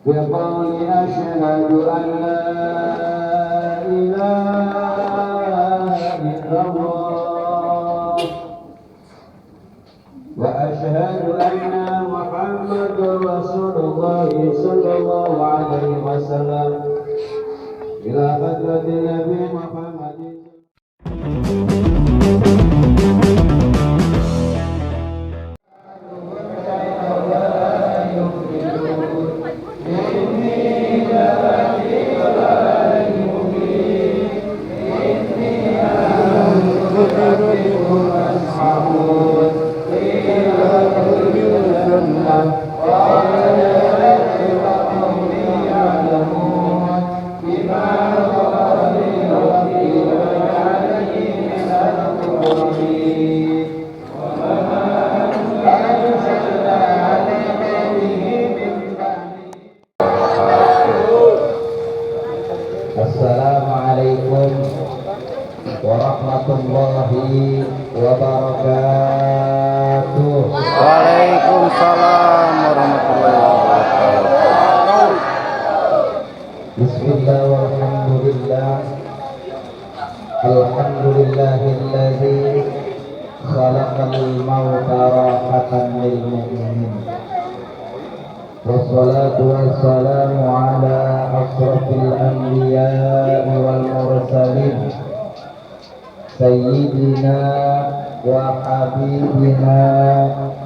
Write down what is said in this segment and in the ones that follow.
بقول أشهد أن لا إله إلا الله وأشهد أن محمد رسول الله صلى الله عليه وسلم إلى حضرة النبي محمد. Assalamualaikum warahmatullahi wabarakatuh. Waalaikumsalam warahmatullahi wabarakatuh. Bismillah walhamdulillah. Alhamdulillahilladzi khalaqal mauta rahatan lil mu'minin. Wassalatu wassalamu ala asrafil anbiya'i wal mursalin sayyidina wa habibina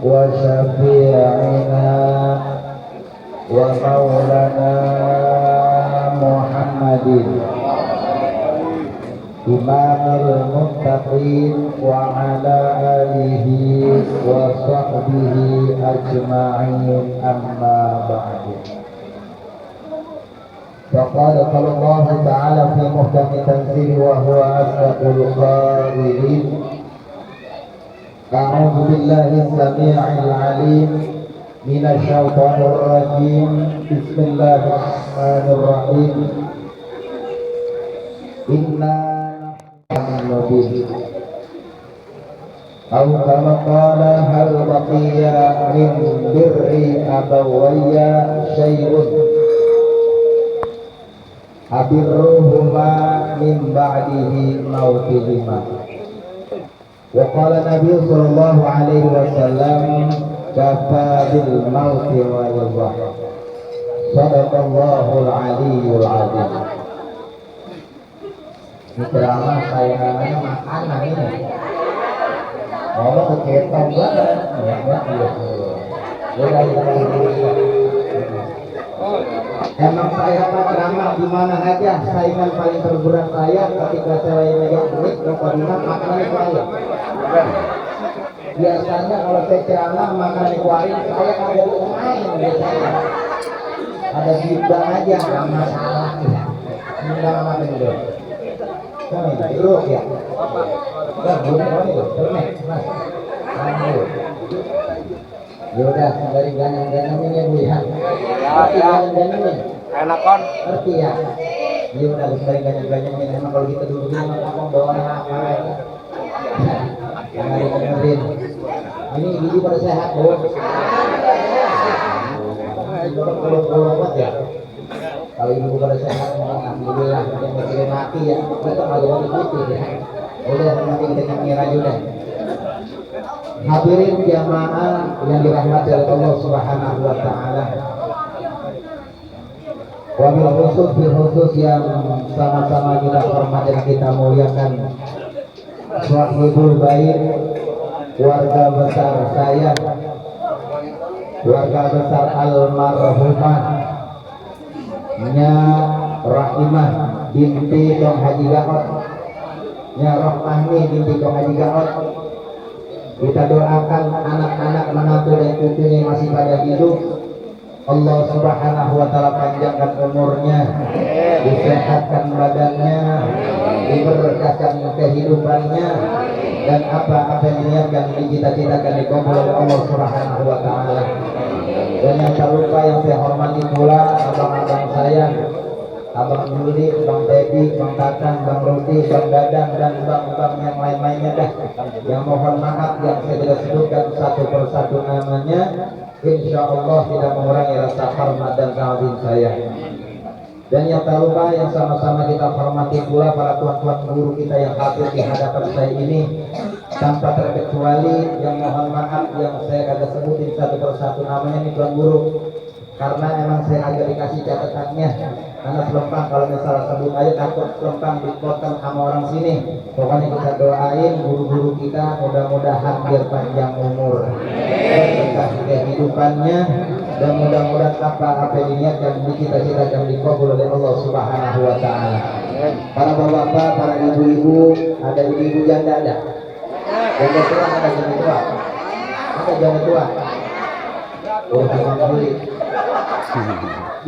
wa syafi'ina wa maulana Muhammadin imamil muttaqin wa ala alihi wa sahbihi ajma'in amma ba'du. Faqala Allah ta'ala fi muhkami tanzili wa huwa asdaqul qailin. A'udzu billahi as-sami'il 'alim minasy syaithanir rajim. Bismillahirrahmanirrahim. Inna nahnu أو كما قال هل بقي من بر أبوي شيء أبرهما من بعده موتهما. وقال النبي صلى الله عليه وسلم كفى بالموت ويضح. صدق الله العلي العظيم. Ini ceramah sayangannya makanan ini. Ngomong keketan banget. Emang saya pak ceramah di mana aja, saingan paling terberat saya ketika saya megang duit pokoknya makanan saya. Biasanya kalau saya ceramah makanan kuarin saya kagak main biasanya. Ada bidang aja nggak masalah. Bidang apa itu? Jeruk ya. Yaudah, dari ganang-ganang ini Bu ya. Ganang-ganang ini. Enak kan? Ngerti ya? Yaudah, dari ganang-ganang ini. Emang kalau kita dulu ngomong bawa apa ya? Jangan dengerin. Ini gigi pada sehat Bu. Kalau ya. Kalau ibu pada sehat, alhamdulillah. Yang mikirin mati ya. Kita nggak boleh putih ya. Udah, nanti kita nyanyi aja udah. Hadirin jamaah yang dirahmati oleh Allah Subhanahu wa taala. Wabil khusus yang sama-sama kita hormati dan kita muliakan. Sahibul bait, keluarga besar saya, keluarga besar almarhumah Nya Rahimah binti Dong Haji Gaot, Nya Rohmahni binti Dong Haji Gaot. Kita doakan anak-anak menantu dan cucunya masih pada hidup. Allah Subhanahu wa taala panjangkan umurnya, disehatkan badannya, diberkahkan kehidupannya, dan apa-apa yang diniatkan dicita-citakan dikabul oleh Allah Subhanahu wa taala. Dan yang tak lupa yang saya hormati pula abang-abang saya, Abang Juli, Bang Debi, Bang Tatang, Bang Rudi, Bang Dadang, dan bang-bang yang lain-lainnya dah. Yang mohon maaf yang saya tidak sebutkan satu persatu namanya. insya Allah tidak mengurangi rasa hormat dan ta'zim saya. Dan yang tak lupa yang sama-sama kita hormati pula para tuan-tuan guru kita yang hadir di hadapan saya ini, tanpa terkecuali yang mohon maaf yang saya kagak sebutin satu persatu namanya nih tuan guru, karena emang saya agak dikasih catatannya, karena selempang kalau misalnya sebut aja takut selempang dipotong sama orang sini. Pokoknya kita doain guru-guru kita mudah-mudahan biar panjang umur, berkah kehidupannya, dan mudah-mudahan apa yang diniatkan dicita-citakan dikabul oleh Allah Subhanahu wa taala. Para bapak-bapak, para ibu-ibu, ada ibu-ibu janda ada. Janda tua ada, janda tua. Ada janda tua. Oh, memang beli.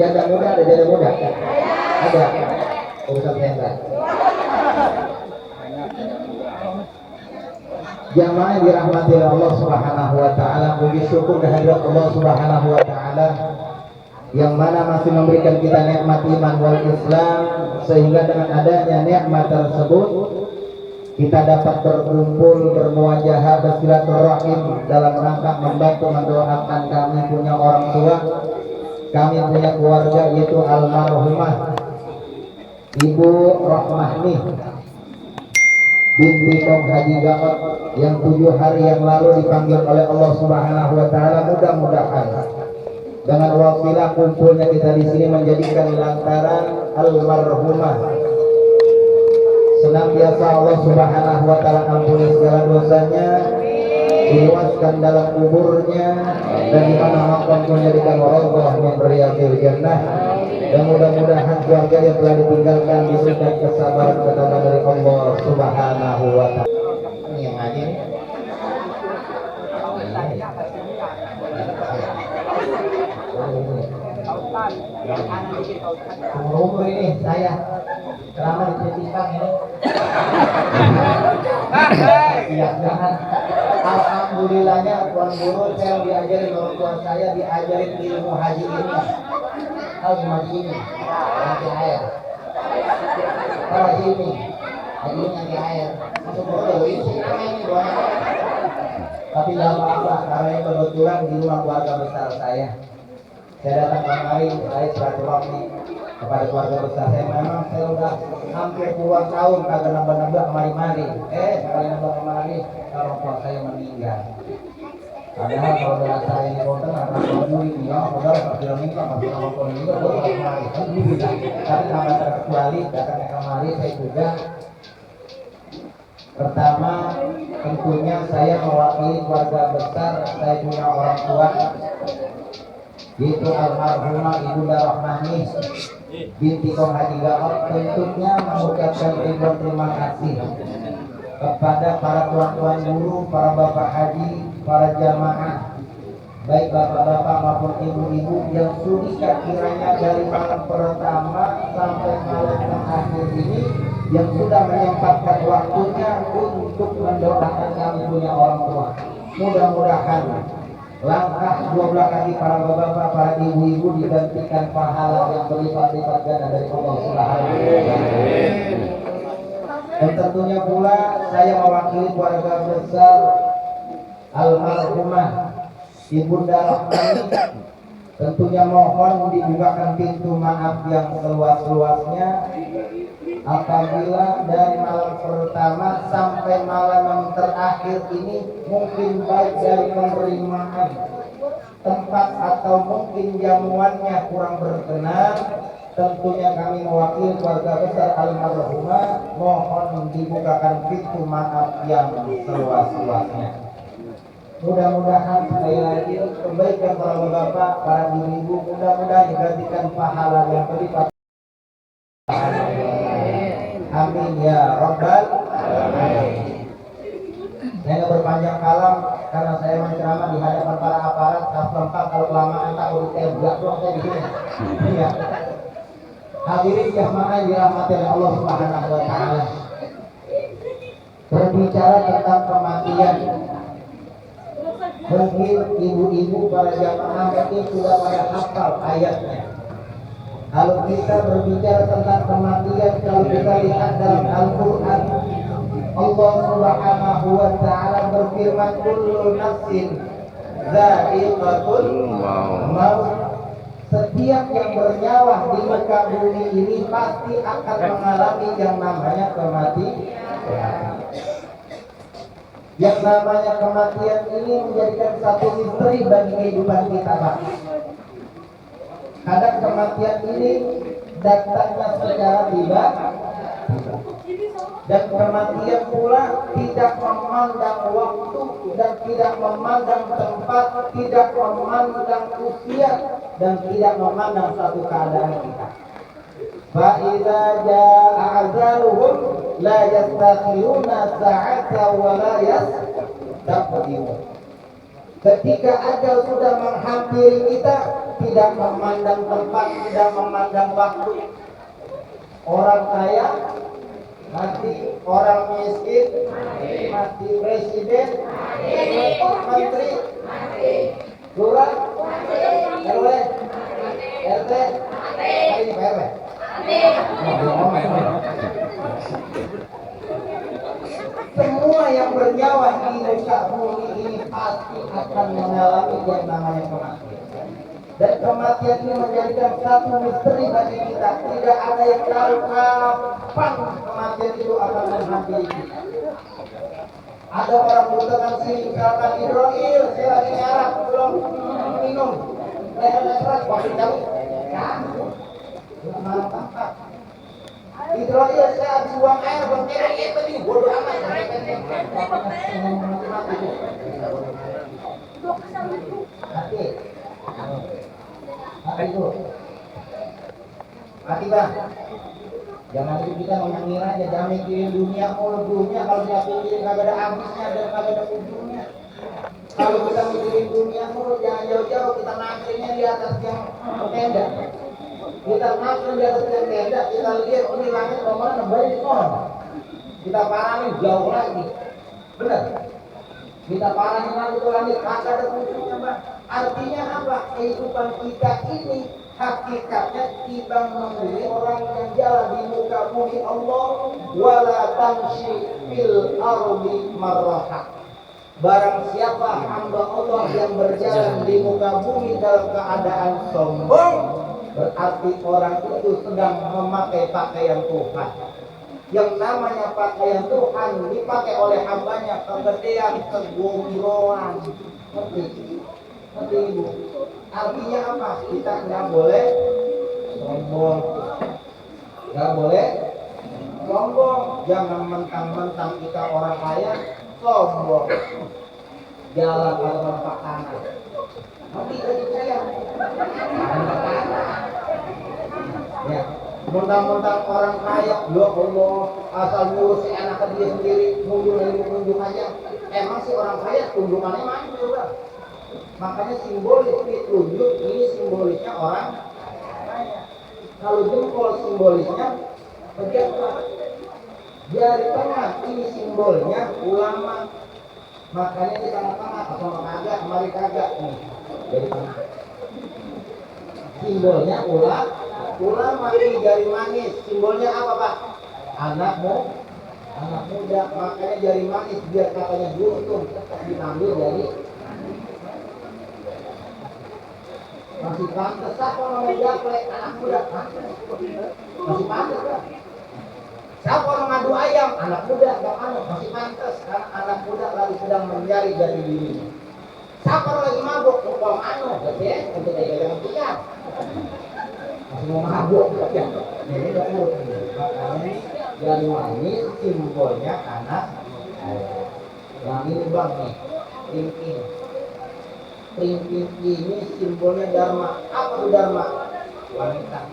Janda muda ada, janda muda. Ada. Ustaz Hendra. Jamaah yang dirahmati oleh Allah Subhanahu wa taala, puji syukur kehadirat Allah Subhanahu wa taala yang mana masih memberikan kita nikmat iman wal Islam, sehingga dengan adanya nikmat tersebut kita dapat berkumpul, bermuajahah, bersilaturahim dalam rangka membantu mendoakan kami punya orang tua, kami punya keluarga, yaitu almarhumah Ibu Rohmahni binti Kong Haji Gaot yang 7 hari yang lalu dipanggil oleh Allah Subhanahu wa taala. Mudah-mudahan dengan wasilah kumpulnya kita di sini menjadikan lantaran almarhumah senantiasa Allah Subhanahu wa taala ampuni segala dosanya, diluaskan dalam kuburnya, dan di mana makamnya menjadikan raudhah min riyadhil jannah. Dan mudah-mudahan keluarga yang telah ditinggalkan diberikan kesabaran ketabahan dari Allah Subhanahu wa taala. Ini yang hadir. Umur ini saya selama dicetikan ini. Iya, jangan. Alhamdulillahnya tuan guru saya diajarin, orang tua saya diajarin ilmu haji ini. Tahu haji ini? Haji air. Tahu haji ini? Haji ini haji air. Masuk bodoh ini doanya. Tapi tidak apa-apa, karena ini kebetulan di rumah keluarga besar saya. Saya datang kemari, saya silaturahmi kepada keluarga besar saya. Memang saya sudah hampir puluhan tahun kagak nambah-nambah kemari-mari. Sekali nambah kemari, orang tua saya meninggal. Padahal kalau udah saya ini konten akan peduli dia, padahal pas dia minta masih sama konten juga boleh kemari. Tapi tanpa terkecuali datangnya kemari saya juga. Pertama, tentunya saya mewakili keluarga besar. Saya punya orang tua, yaitu almarhumah Ibunda Rohmahni binti Kong Haji Gaot. Tentunya mengucapkan ribuan terima kasih kepada para tuan-tuan guru, para bapak haji, para jamaah, baik bapak-bapak maupun ibu-ibu yang sudah kiranya dari malam pertama sampai malam terakhir ini yang sudah menyempatkan waktunya untuk mendoakan kami punya orang tua. Mudah-mudahan langkah 12 kaki para bapak-bapak, para ibu-ibu digantikan pahala yang berlipat-lipat ganda dari Allah Subhanahu wa taala. Dan tentunya pula saya mewakili keluarga besar almarhumah Ibunda Rohmahni. Tentunya mohon dibukakan pintu maaf yang seluas-luasnya apabila dari malam pertama sampai malam yang terakhir ini mungkin baik dari penerimaan tempat atau mungkin jamuannya kurang berkenan. Tentunya kami mewakili keluarga besar almarhumah mohon dibukakan pintu maaf yang seluas-luasnya. Mudah-mudahan sekali lagi kebaikan para bapak, para ibu-ibu mudah-mudahan digantikan pahala yang berlipat. Amin ya rabbal alamin. Saya nggak berpanjang kalam karena saya menceramah di hadapan para aparat. Lengkap kalau kelamaan tak urut tembak doang saya di sini. Iya. Hadirin jamaah dirahmati oleh Allah Subhanahu wa taala. Berbicara tentang kematian, mungkin ibu-ibu para jamaah mungkin sudah pada hafal ayatnya. Kalau kita berbicara tentang kematian, kalau kita lihat dalam Al-Quran, Allah Subhanahu wa taala berfirman, kullu nafsin Za'iqatul maut. Setiap yang bernyawa di muka bumi ini pasti akan mengalami yang namanya kematian. Yang namanya kematian ini menjadikan satu misteri bagi kehidupan kita, Pak. Kadang kematian ini datangnya secara tiba-tiba, dan kematian pula tidak memandang waktu dan tidak memandang tempat, tidak memandang usia dan tidak memandang satu keadaan kita. فَإِذَا جَاءَ أَجَلُهُمْ لَا يَسْتَأْخِرُونَ سَاعَةً وَلَا يَسْتَقْدِمُونَ. Ketika ajal sudah menghampiri kita, tidak memandang tempat, tidak memandang waktu. Orang kaya mati, orang miskin mati, presiden, menteri, lurah, RW, RT, ini PRW. Semua yang bernyawa di muka bumi ini pasti akan mengalami yang namanya kematian. Dan kematian ini menjadikan satu misteri bagi kita. Tidak ada yang tahu kapan kematian itu akan menghampiri kita. Ada orang butuhkan sini, misalkan Hidroil, saya lagi nyarap, belum minum. Leher-leher, waktu jauh. Hidroil, saya habis buang air, buang air, itu nih, bodoh amat. Mati itu. Mati bang. Jangan itu kita mengira aja, jangan mikirin dunia, dunia kalau kita pikirin kagak ada habisnya dan kagak ada ujungnya. Kalau kita mikirin dunia jangan jauh-jauh, kita nangkringnya di atas yang tenda. Kita nangkring di atas yang tenda, kita lihat ini langit kemana, baik kemana. Kita parahin jauh lagi. Benar? Kita parahin lagi ke langit, kagak ada ujungnya bang. Artinya apa? Kehidupan kita ini hakikatnya kita menjadi orang yang jalan di muka bumi Allah, wala tamshi fil ardi marrah. Barang siapa hamba Allah yang berjalan di muka bumi dalam keadaan sombong, berarti orang itu sedang memakai pakaian Tuhan. Yang namanya pakaian Tuhan dipakai oleh hambanya kegedean, kegombiroan. Ngerti ibu? Artinya apa? Kita nggak boleh sombong, nggak boleh sombong. Jangan mentang-mentang kita orang kaya sombong, jalan pada tempat tanah. Nanti jadi saya, ya. Mentang-mentang orang kaya, ya Allah, asal ngurus si anak dia sendiri, nunjuk aja. Emang si orang kaya tunjukannya mana coba? Makanya simbolis ditunjuk ini simbolisnya orang kaya. Kalau jempol simbolisnya pejabat. Jari tengah ini simbolnya ulama. Makanya di tengah-tengah atau kagak, mari kagak nih. Jadi tengah. Simbolnya ulama ini jari manis. Simbolnya apa Pak? Anak muda. Makanya jari manis biar katanya juntung diambil dari. Masih pantas siapa orang gaplek anak muda masih pantas kan? Siapa orang ngadu ayam anak muda masih pantas karena anak muda lagi sedang mencari jati dirinya. Siapa orang lagi mabuk ngomong ya untuk jangan pikiran masih mau mabuk ya ini nggak urut makanya dari manis simbolnya anak yang ini bang nih Ringking ini simbolnya dharma. Apa itu dharma? Wanita.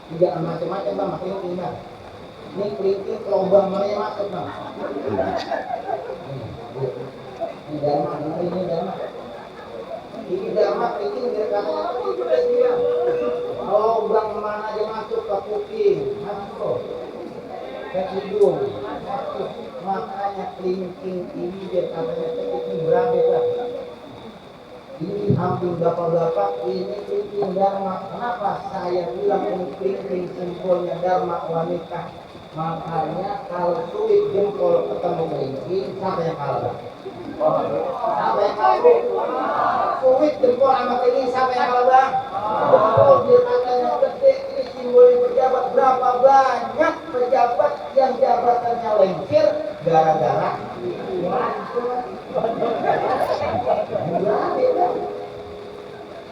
Tidak macam-macam bang, makanya tinggal. Ini kelingking lubang mana yang masuk bang? Ini dharma, ini dharma. Ini dharma kelingking direkatnya itu dia. Lubang mana aja masuk ke kuping, masuk ke hidung, masuk. Makanya kelingking ini dia katanya kelingking berabe bang. Ini hampir bapak-bapak ini kelingking dharma. Kenapa saya bilang ini kelingking simbolnya dharma wanita? Makanya kalau sulit jempol ketemu kelingking, siapa yang kalah? Siapa yang kalah? Taufik jempol sama ini siapa yang kalah bang? Oh, dia katanya gede ini simbolis pejabat. Berapa banyak pejabat yang jabatannya lengkir gara-gara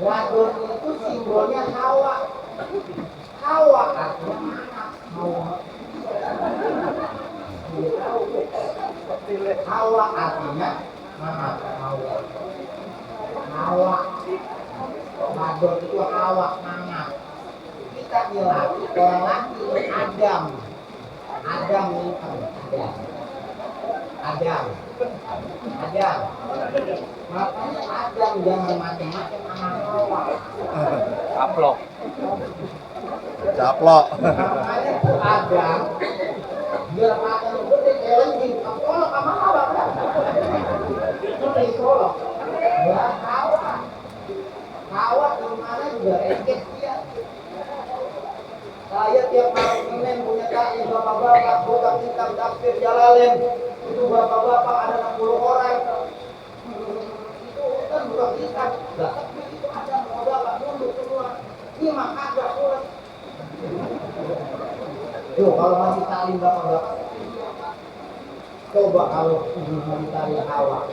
wadon itu simbolnya Hawa. Hawa artinya Hawa. Hawa artinya anak Hawa. Hawa. Wadon itu Hawa anak. Kita bilang orang laki itu Adam. Adam itu Adam. Adam. Makanya Adam jangan macam-macam anak Hawa. Kaplok. Caplok. Makanya itu Adam. Biar makan gede kelengking. Kolok sama Hawa kan? Itu nih kolok. Ya Hawa. Hawa di mana juga eket dia. Saya tiap malam Senin punya taklim bapak-bapak buka kitab tafsir Jalalain. Itu bapak-bapak ada 60 orang. Itu kan buka kitab. Tapi itu ada bapak-bapak nunduk semua. Ini mah kagak pulang. Tuh kalau masih taklim bapak-bapak. Coba kalau mau ditarik Hawa.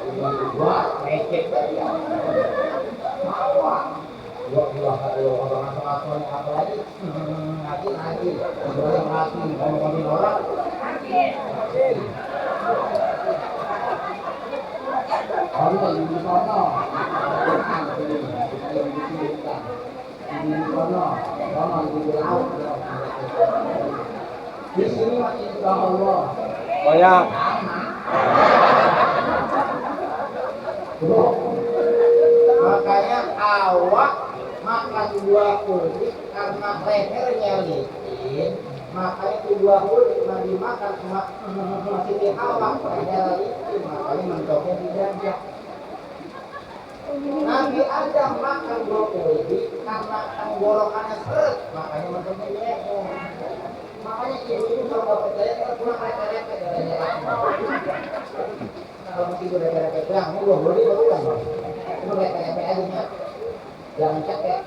Wah, eket dia. Hawa. Dua kalau orang asal-asal apa lagi? Ngaji, orang mati, ngomongin orang. Kalau di sana, di laut. Di sini masih insya Allah. Banyak. Makanya awak makan buah kulit karena lehernya licin, makanya itu buah kulit cuma dimakan masih di awak leher licin, makanya mentoknya dijajah. Nabi Adam makan buah kulit karena tenggorokannya seret, makanya mentoknya di leher. Makanya ibu-ibu kalau nggak percaya kita pulang repet-repet dari kalau masih udah repet-repet bilang, ini buah kulit baru kan, itu repet-repet aja. Jangan capek.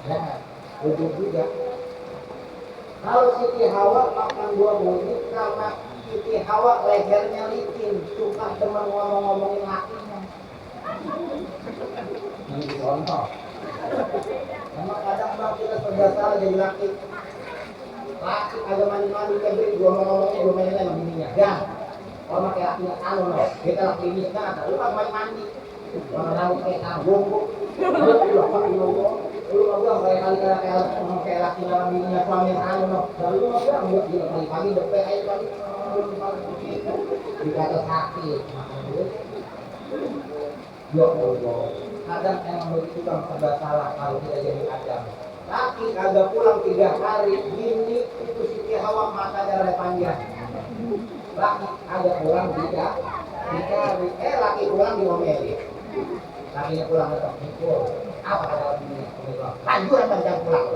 Nah, ujung juga. Kalau Siti Hawa makan buah kulit karena Siti Hawa lehernya licin, suka teman ngomong-ngomongin lakinya. Ini contoh. Emang kadang bang kita serba salah jadi laki. Laki agak mandi-mandi kebiri, gua ngomongnya gua mainin sama bininya. Gang. Kalau pakai lakinya anu loh, kita laki ini kan, lu kan mandi. Orang kayak tanggung, lu mau kayak kali kayak laki dalam dirinya suami yang anu no, lalu lu mau bilang dia pagi depek aja pagi dikata sakit, ya Allah, kadang emang begitu bang serba salah kalau kita jadi Adam. Laki agak pulang 3 hari, bini itu Siti Hawa matanya panjang. Laki agak pulang 3 hari, laki pulang diomelin. Lakinya pulang tetap mikul. Apa kata lakinya? Lanjut atau jangan pulang?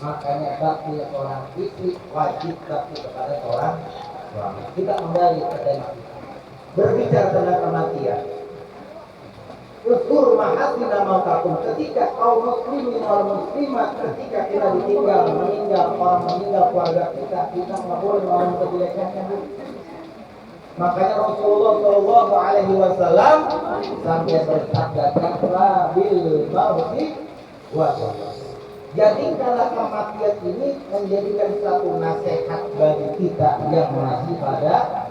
Makanya bakti seorang istri wajib bakti kepada seorang suami. Kita kembali ke tema kita. Berbicara tentang kematian. Uskur mahasina mautakum, ketika kaum muslimin wal muslimat ketika kita meninggal orang meninggal keluarga kita nggak boleh ngomong kejelekannya. Makanya Rasulullah Shallallahu Alaihi Wasallam sampai bersabda bil mauti wa. Jadi kalau kematian ini menjadikan satu nasihat bagi kita yang masih pada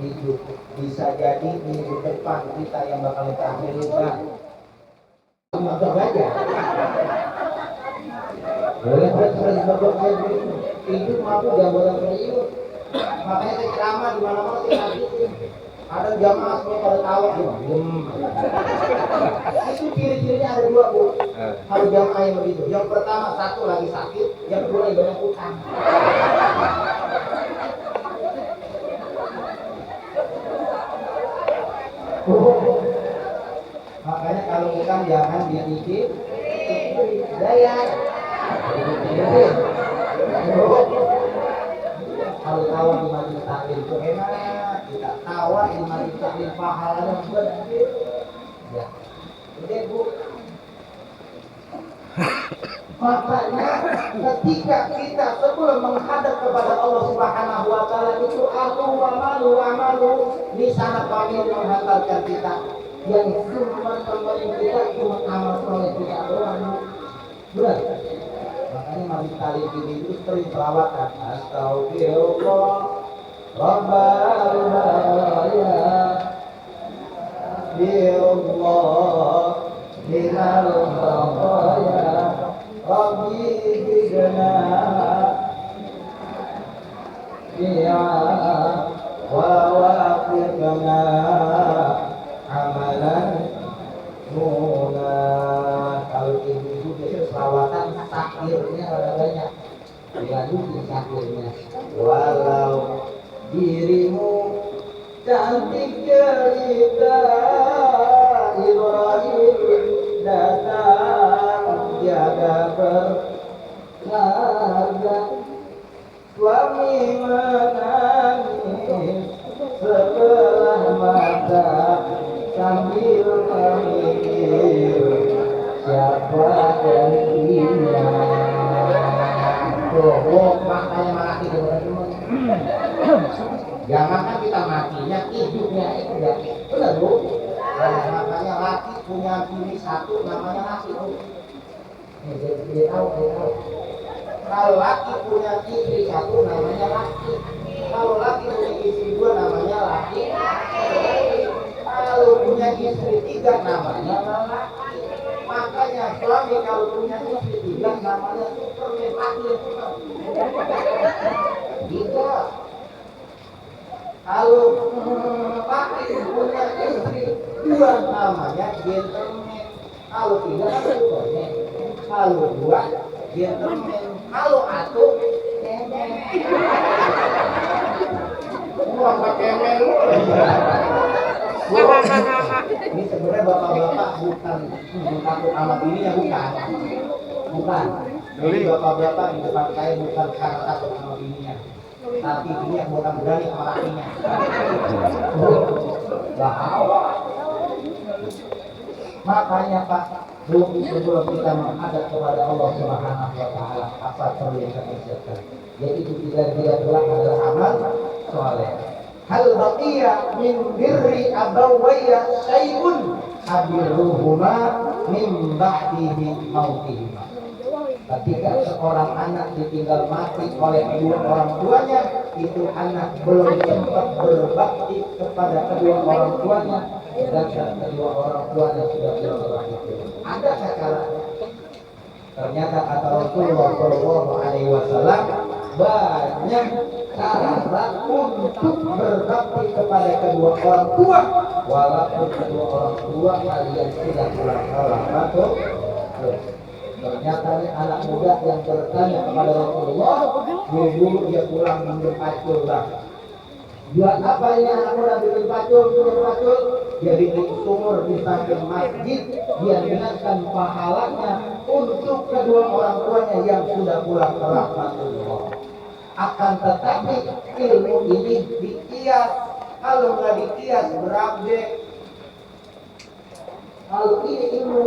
hidup. Bisa jadi minggu depan kita yang bakal tahlilkan. Maka baca. Boleh bersama hidup mampu jabatan periuk. Makanya saya ceramah di mana-mana saya ngajiin. Ada jamaah semua pada tawa itu ciri-cirinya ada 2 bu. Harus jamaah yang begitu. Yang pertama satu lagi sakit, yang kedua lagi banyak utang. Makanya kalau utang jangan dicicil, daya. Kalau tawa di majelis taklim itu enak, kita tawa ilmu taklim pahalanya gede. Ya, gede Bu. Makanya ketika kita sebelum menghadap kepada Allah Subhanahu wa taala itu amalu di sana kami menghantarkan kita yang cuma kembali kita cuma amal soleh kita doang. Benar. Makanya mari kali ini itu sering selawatan astagfirullah rabbal baraya billah minal khataya rabbi bidna ya wa waqifna amalan muna. Kalau ibu biasa selawatan takbirnya banyak lalu takbirnya walau dirimu cantik cerita Ibrahim datang jaga berharga suami menangis sebelah mata sambil memikir siapa gantinya. Tuh, makanya mati jangankan kita matinya, hidupnya itu ya benar Bu. Nah, makanya laki punya bini satu namanya laki Bu. Dia tahu. Kalau laki punya istri satu namanya laki. Kalau laki punya istri dua namanya laki. Kalau punya istri tiga namanya laki. Makanya suami kalau punya istri tiga namanya superman laki. Tiga. Kalau laki punya istri dua namanya gentleman. Kalau tiga kan superman. Kalau dua gentleman. Kalau atuh kemen. Gua pakai kemen lu. Ini sebenarnya bapak-bapak bukan takut sama bininya, bukan. Jadi bapak-bapak di depan saya bukan karena takut sama bininya, tapi bininya bukan berani sama lakinya. Bahaya. Makanya Pak, sebelum kita menghadap kepada Allah Subhanahu wa taala, apa perlu yang kita siapkan? Yaitu dia bilang adalah amal soleh. Hal baqiya min birri abawayya syai'un habiruhuma min ba'dihi mautihima. Ketika seorang anak ditinggal mati oleh kedua orang tuanya, itu anak belum sempat berbakti kepada kedua orang tuanya, sedangkan kedua orang tuanya sudah berbakti. Ada caranya. Ternyata kata Rasulullah Shallallahu Alaihi Wasallam, banyak cara untuk berbakti kepada kedua orang tua, walaupun kedua orang tua kalian sudah pulang ke. Ternyata ini anak muda yang bertanya kepada Rasulullah, dulu dia pulang minum pacul lah. Buat apa ini anak muda minum pacul? Dia bikin sumur di samping masjid, dia niatkan pahalanya untuk kedua orang tuanya yang sudah pulang ke rahmatullah. Akan tetapi ilmu ini dikias. Kalau nggak dikias berapa? Kalau ini ilmu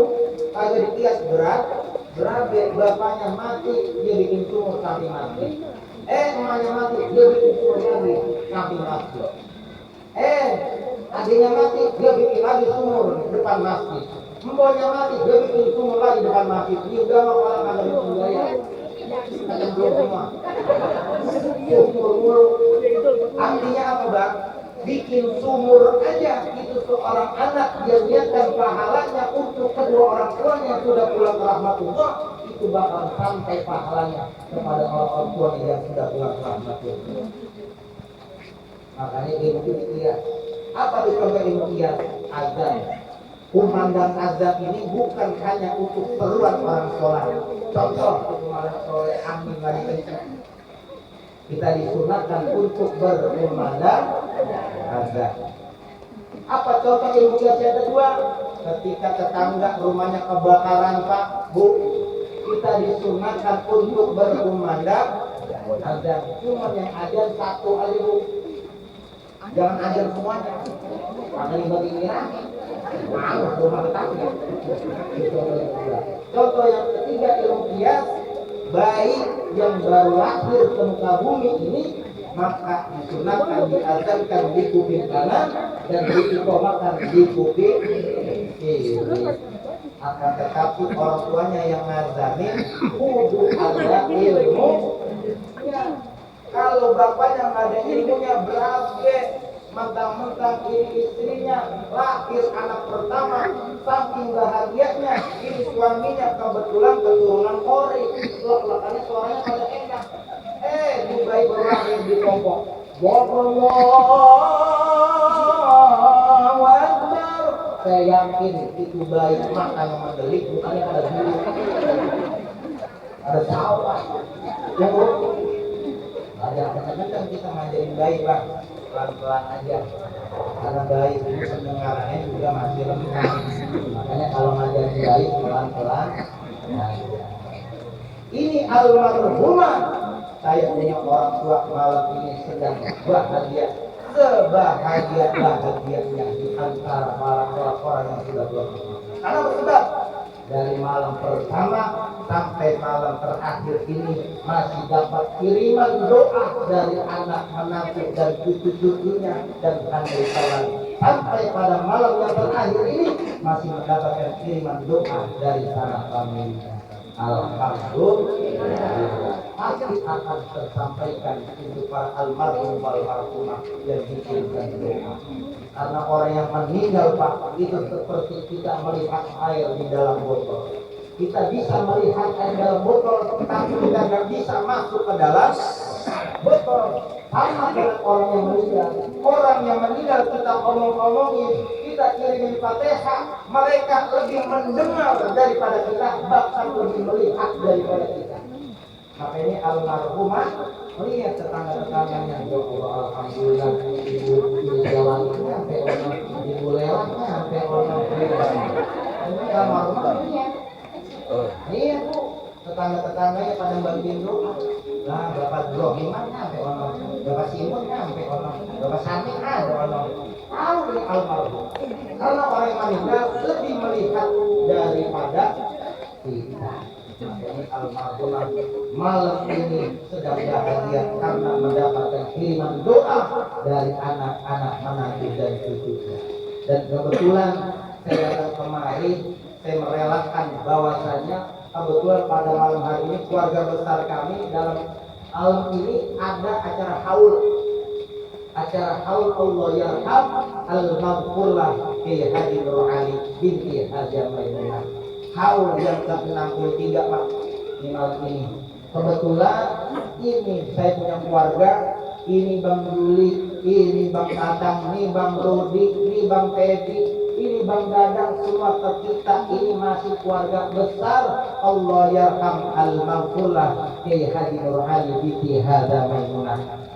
kagak dikias berapa? Bapaknya mati dia bikin sumur samping masjid. Emaknya mati dia bikin sumur lagi samping masjid. Adiknya mati dia bikin lagi sumur depan masjid. Mboknya mati dia bikin sumur lagi depan masjid. Ini udah mau orang kagak bikin gaya. Kagak belum semua. Sumur. Artinya apa Bang? Bikin sumur aja itu seorang anak dia niatkan pahalanya untuk kedua orang tuanya yang sudah pulang ke rahmatullah, itu bakal sampai pahalanya kepada orang tua yang sudah pulang ke rahmatullah. Makanya ilmu kias. Apa itu ilmu kias? Azan. Kumandang azan ini bukan hanya untuk keperluan orang sholat. Contoh orang sholat angin lagi kencang. Kita disunatkan untuk berkumandang azan. Apa contoh ilmu kias yang kedua? Ketika tetangga rumahnya kebakaran Pak, Bu, kita disunatkan untuk berkumandang azan. Cuma yang azan satu aja Bu. Jangan ajar semuanya. Karena bagi rame. Malu rumah tetangga. Contoh yang ketiga ilmu qiyas, bayi yang baru lahir ke muka bumi ini maka disunahkan diazankan di kuping kanan dan diiqamahkan di kuping kiri. Akan tetapi orang tuanya yang ngazanin kudu ada ilmu. Ya, kalau bapaknya nggak ada ilmunya berabe mentang-mentang ini istrinya lahir anak pertama saking bahagianya ini suaminya kebetulan keturunan Kori lek-lekannya suaranya pada enak di bayi baru lahir di kelompok Allahu Akbar saya yakin itu bayi makan mendelik bukannya pada dulu ada sawah yang ada kencang kita ngajarin bayi bang pelan-pelan aja karena bayi itu pendengarannya juga masih lemah makanya kalau ngajarin bayi pelan-pelan nah, ini almarhumah saya punya orang tua malam ini sedang bahagia sebahagia-bahagianya di antara orang-orang yang sudah berumur karena bersebab dari malam pertama sampai malam terakhir ini masih dapat kiriman doa dari anak menantu dan cucu-cucunya dan handai kawan sampai pada malam yang terakhir ini masih mendapatkan kiriman doa dari sanak famili. Alhamdulillah pasti akan tersampaikan untuk para almarhum almarhumah yang dikirimkan doa. Karena orang yang meninggal Pak itu seperti kita melihat air di dalam botol. Kita bisa melihat air dalam botol, tapi kita nggak bisa masuk ke dalam botol. Sama dengan orang yang meninggal. Orang yang meninggal kita omong-omongin, kita kirimin Fatihah, mereka lebih mendengar daripada kita, bahkan lebih melihat daripada kita. Maka ini almarhumah melihat tetangga-tetangganya, ya Allah, alhamdulillah ibu jalannya sampai orang ibu lewatnya sampai orang lewat. Ini almarhumah lihat. Iya bu, tetangga-tetangganya pada bantuin doa. Nah, Bapak Brohiman sampai orang, Bapak Simon sampai orang, Bapak Sami ada orang. Tahu ini almarhum. Karena orang yang meninggal lebih melihat daripada kita. Ini almarhumah malam ini sedang bahagia karena mendapatkan kiriman doa dari anak-anak menantu dan cucunya. Dan kebetulan saya datang kemari, saya merelakan bahwasanya kebetulan pada malam hari ini keluarga besar kami dalam alam ini ada acara haul. Acara haul Allah yarham al-maghfurlah Ki Haji Nur Ali binti Haji Maimunah. Haul yang ke-63 Pak di malam ini. Kebetulan ini saya punya keluarga, ini Bang Juli, ini Bang Tatang, ini Bang Rudi, ini Bang Teddy, ini Bang Dadang, semua tercipta ini masih keluarga besar. Allah yarham al-maghfurlah Ki Haji Nur Ali binti Haji Maimunah.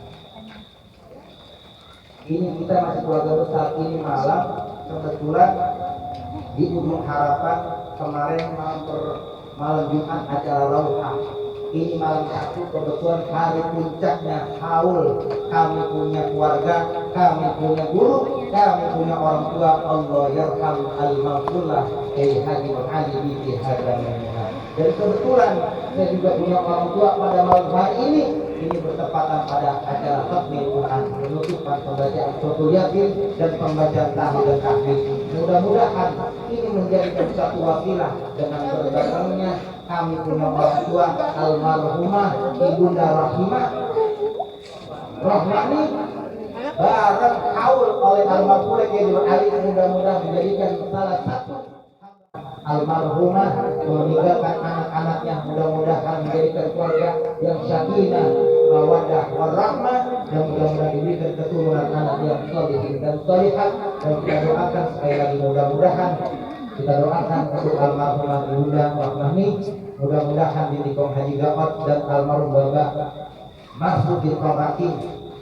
Ini kita masih keluarga besar ini malam kebetulan di Ujung Harapan kemarin malam Jumat acara Rauhah. Ini malam Sabtu kebetulan hari puncaknya haul. Kami punya keluarga, kami punya guru, kami punya orang tua. Allah yarham al-maghfurlah Ki Haji Nur Ali binti Haji Maimunah. Dan kebetulan saya juga punya orang tua pada malam hari ini. Ini bertepatan pada acara takmil Quran, penutupan pembacaan suratul Yasin dan pembacaan tahlil dan tahmid. Mudah-mudahan ini menjadi satu wasilah dengan berdatangnya kami punya orang tua almarhumah Ibunda Rahimah Rahmani bareng haul oleh almarhumah Ki Nur Ali, mudah-mudahan menjadikan salah satu almarhumah meninggalkan anak-anaknya, mudah-mudahan menjadikan keluarga yang sakinah, mawaddah, warahmah, dan mudah-mudahan diberikan keturunan anak yang sholihin dan sholihat. Dan kita doakan sekali lagi mudah-mudahan kita doakan untuk almarhumah Ibunda Rahmani, mudah-mudahan Dindikom Haji Gaot dan almarhum Bapak Mahfud Dirqamati,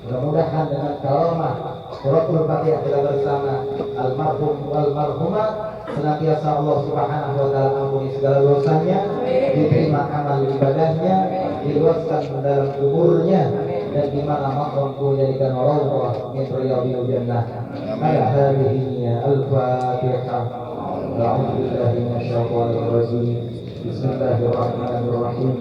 mudah-mudahan dengan kalamah suratul Fatihah kita bersama almarhum walmarhumah senantiasa Allah Subhanahu wa taala ampuni segala dosanya, diterima amal ibadahnya, diluaskan dalam kuburnya, dan di mana makamku jadikan rawdah min riyadil jannah. Ala hadhihi al-Fatihah. A'udzu billahi minasyaitonir rajim. Bismillahirrahmanirrahim.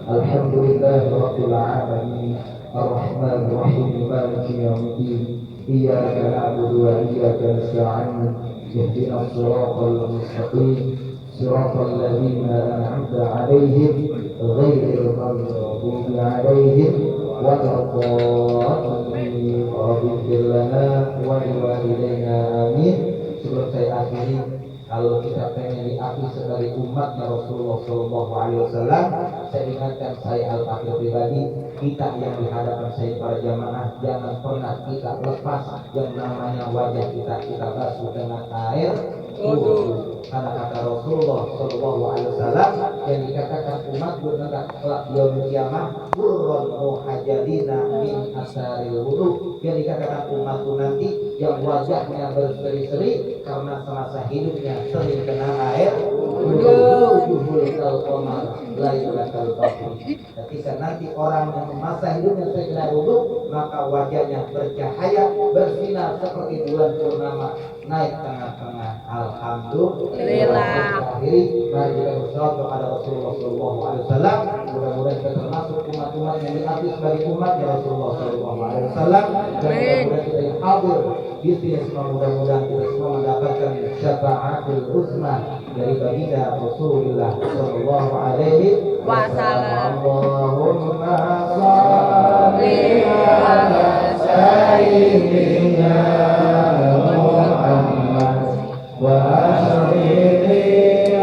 Alhamdulillahi rabbil alamin. Ar-Rahmanir Rahim. Maliki yaumiddin. Iyyaka na'budu wa iyyaka nasta'in. Ihdinas siratal mustaqim. Siratal ladzina an'amta 'alaihim ghairil maghdubi 'alaihim waladdallin. Rabbighfir lana wa liwalidayna amin. Sebelum saya akhiri, kalau kita pengen diakui sebagai umatnya Rasulullah Shallallahu Alaihi Wasallam, saya ingatkan saya Al-Fakir pribadi, kita yang di hadapan saya para jamaah, jangan pernah kita lepas yang namanya wajah kita basuh dengan air wudu. Karena kata Rasulullah Shallallahu Alaihi Wasallam yang dikatakan umat bernegak kelak yaumul kiamah burron muhajjalina min asaril wudu, yang dikatakan umatku nanti yang wajahnya berseri-seri karena semasa hidupnya sering kena air wudu. Ketika nanti orang yang masa hidupnya sering kena wudu, maka wajahnya bercahaya bersinar seperti bulan purnama naik tengah-tengah. Alhamdulillah. Akhiri, mari kita bersalawat kepada Rasulullah Shallallahu Alaihi Wasallam. Mudah-mudahan kita termasuk umat-umat yang diakui sebagai umatnya Rasulullah Shallallahu Alaihi Wasallam. Dan mudah-mudahan kita yang hadir di sini semua, mudah-mudahan kita semua mendapatkan syafaatul uzma dari baginda Rasulullah Shallallahu Alaihi Wasallam. Allahumma shalli ala sayyidina Muhammad wa ashabihi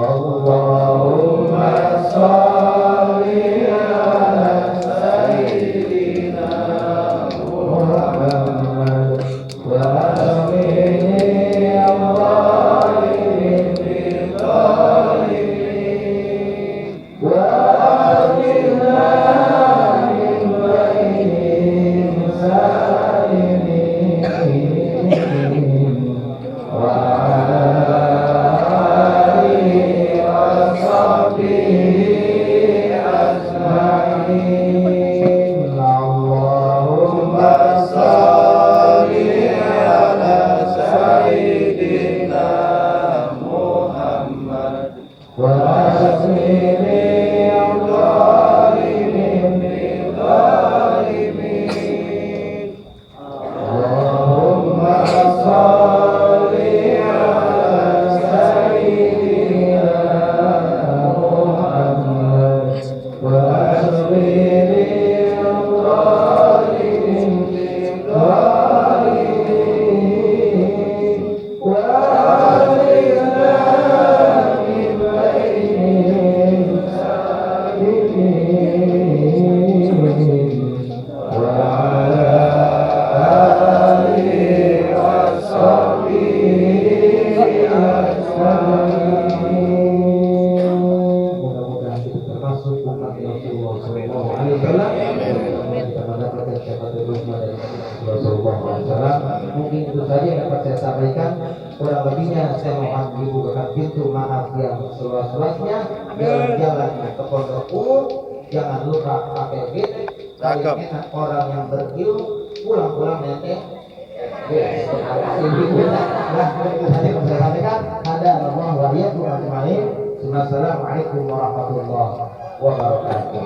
Allahumma shalli ala sayyidina Muhammad wa ashabihi Mungkin itu saja yang dapat saya sampaikan. Kurang lebihnya saya mohon dibukakan pintu maaf yang seluas-luasnya. Jalan ke pondok umum, jangan lupa pakai gate. Paling enak orang yang berilmu pulang-pulang nanti. Nah, itu saja yang saya sampaikan. Ada Allah Assalamualaikum warahmatullahi wabarakatuh.